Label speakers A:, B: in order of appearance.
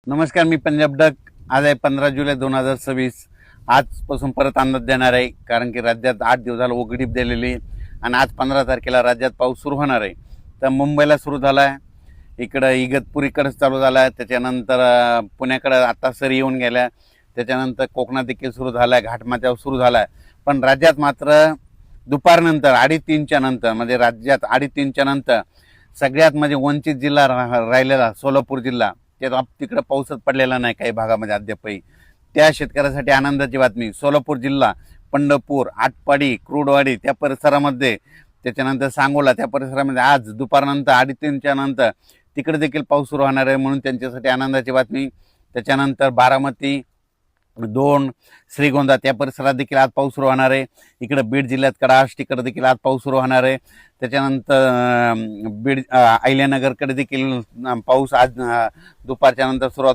A: नमस्कार, मी पंजाब डक. आज आहे 15 जुलै 2026. आजपासून परत अंदाज देणार आहे, कारण की राज्यात 8 दिवस झालं उघडीप दिलेली आणि आज 15 तारखेला राज्यात पाऊस सुरू होणार आहे. तर मुंबईला सुरू झाला आहे, इकडं इगतपुरीकडेच चालू झाला आहे, त्याच्यानंतर पुण्याकडं आता सरी येऊन गेल्या, त्याच्यानंतर कोकणात देखील सुरू झाला आहे, घाटमाथ्यावर सुरू झाला आहे. पण राज्यात मात्र दुपारनंतर 2:30च्या नंतर, म्हणजे राज्यात 2:30च्या नंतर सगळ्यात म्हणजे वंचित जिल्हा राहिलेला सोलापूर जिल्हा, त्यात तिकडं पाऊसच पडलेला नाही काही भागामध्ये अद्यापही. त्या शेतकऱ्यासाठी आनंदाची बातमी. सोलापूर जिल्हा, पंढरपूर, आटपाडी, क्रूडवाडी त्या परिसरामध्ये, त्याच्यानंतर सांगोला त्या परिसरामध्ये आज दुपारनंतर 2:30च्या नंतर तिकडे देखील पाऊस सुरू होणार आहे, म्हणून त्यांच्यासाठी आनंदाची बातमी. त्याच्यानंतर बारामती, दोन, श्रीगोंदा त्या परिसरात देखील आज पाऊस सुरू होणार आहे. इकडे बीड जिल्ह्यात कडाश तिकडे देखील आज पाऊस सुरू होणार आहे. त्याच्यानंतर बीड अहिल्यानगरकडे देखील पाऊस आज दुपारच्या नंतर सुरुवात